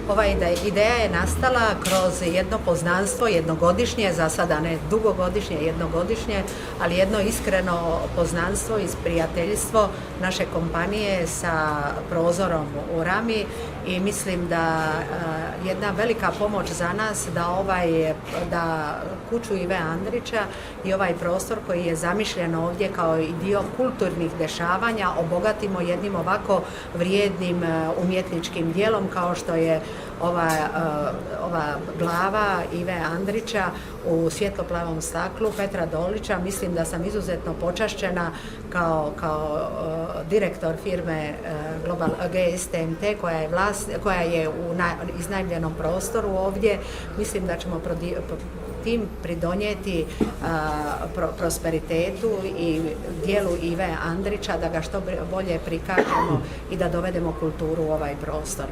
Ova ideja je nastala kroz jedno poznanstvo, jednogodišnje, za sada ne dugogodišnje, jednogodišnje, ali jedno iskreno poznanstvo i prijateljstvo naše kompanije sa prozorom u Rami i mislim da jedna velika pomoć za nas da kuću Ive Andrića i ovaj prostor koji je zamišljen ovdje kao i dio kulturnih dešavanja obogatimo jednim ovako vrijednim umjetničkim dijelom kao što je ova glava Ive Andrića u svjetloplavom staklu Petra Dolića. Mislim da sam izuzetno počašćena kao direktor firme Global GSTMT koja je u iznajmljenom prostoru ovdje. Mislim da ćemo tim pridonijeti prosperitetu i dijelu Ive Andrića, da ga što bolje prikažemo i da dovedemo kulturu u ovaj prostor.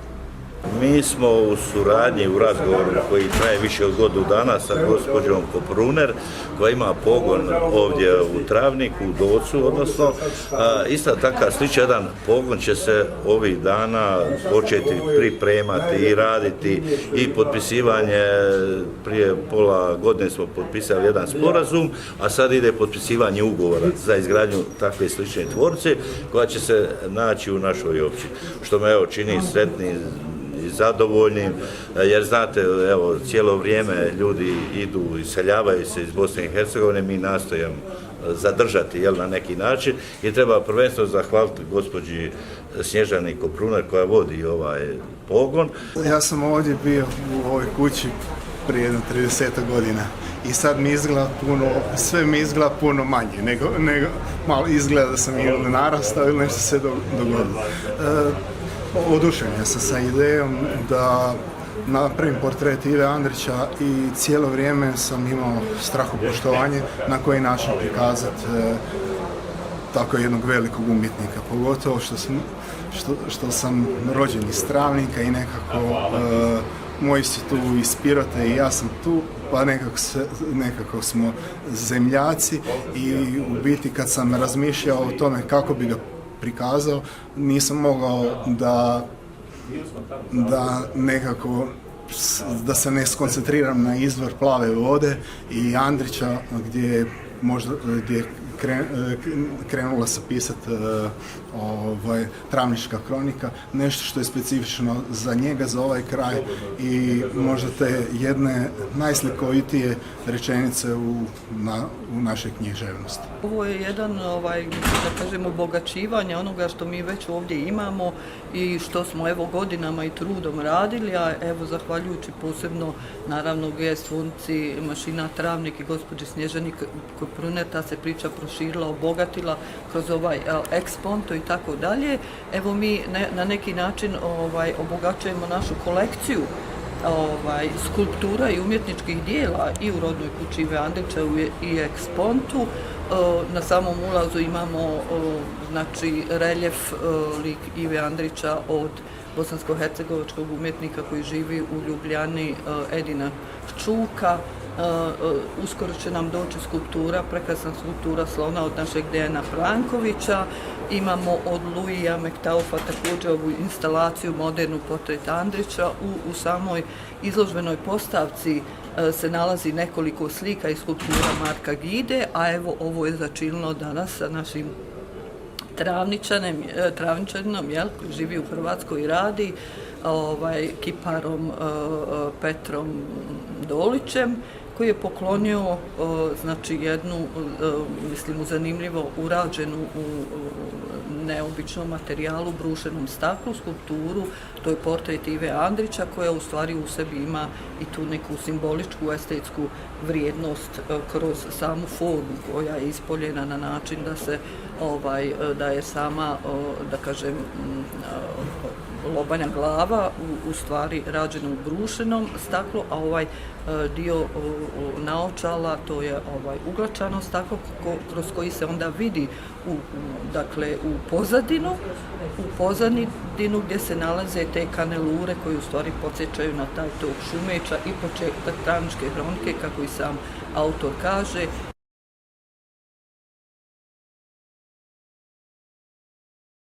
Mi smo u suradnji, u razgovoru koji traje više od godinu dana sa gospođom Kopruner, koja ima pogon ovdje u Travniku, u Docu, odnosno isto takav sličan jedan pogon će se ovih dana početi pripremati i raditi i potpisivanje. Prije pola godine smo potpisali jedan sporazum, a sad ide potpisivanje ugovora za izgradnju takve slične tvornice koja će se naći u našoj općini, što me čini sretnim i zadovoljnim, jer znate, cijelo vrijeme ljudi idu, iseljavaju se iz Bosne i Hercegovine, mi nastojimo zadržati na neki način i treba prvenstveno zahvaliti gospođi Snježani Kopruner koja vodi ovaj pogon. Ja sam ovdje bio u ovoj kući prije jedno 30 godina i sad mi izgleda sve mi izgleda puno manje, nego malo izgleda da sam ili narastao ili nešto se dogodilo. Oduševljen sam sa idejom da napravim portret Ive Andrića i cijelo vrijeme sam imao strahopoštovanje na koji način prikazati tako jednog velikog umjetnika, pogotovo što sam rođen iz Travnika i nekako moji su tu iz Pirote i ja sam tu, pa nekako smo zemljaci i u biti kad sam razmišljao o tome kako bi ga prikazao, nisam mogao da se ne skoncentriram na izvor plave vode i Andrića gdje krenula se pisati Travnička kronika, nešto što je specifično za njega, za ovaj kraj i možda te jedne najslikovitije rečenice u našoj književnosti. Ovo je jedan, da kažemo, obogaćivanje onoga što mi već ovdje imamo i što smo godinama i trudom radili, a zahvaljujući posebno naravno GS tvornici mašina Travnik i gospođi Snježani Kopruner, ta se priča proširila, obogatila kroz ovaj eksponto i tako dalje. Mi na neki način obogaćujemo našu kolekciju skulptura i umjetničkih dijela i u rodnoj kući Ive Andrića i ekspontu. Na samom ulazu imamo reljef lik Ive Andrića od bosansko-hercegovačkog umjetnika koji živi u Ljubljani, Edina Čuka. Uskoro će nam doći skulptura, prekrasna skulptura slona od našeg Dejana Frankovića. Imamo od Luija Mektaufa također ovu instalaciju modernu portret Andrića. U samoj izložbenoj postavci se nalazi nekoliko slika i skulptura Marka Gide, a ovo je začinilo danas sa našim Travničaninom koji živi u Hrvatskoj i radi, kiparom Petrom Dolićem, koji je poklonio jednu, zanimljivo urađenu u neobičnom materijalu, brušenom staklu, skulpturu. To je portret Ive Andrića koja u stvari u sebi ima i tu neku simboličku, estetsku vrijednost kroz samu formu koja je ispoljena na način da je sama, da kažem, lobanja glava u stvari rađena u brušenom staklu, a ovaj dio naočala to je uglačano staklo kroz koji se onda vidi u pozadinu gdje se nalaze te kanelure koje u stvari podsjećaju na taj tok šumeća i početak Travničke kronike, kako i sam autor kaže.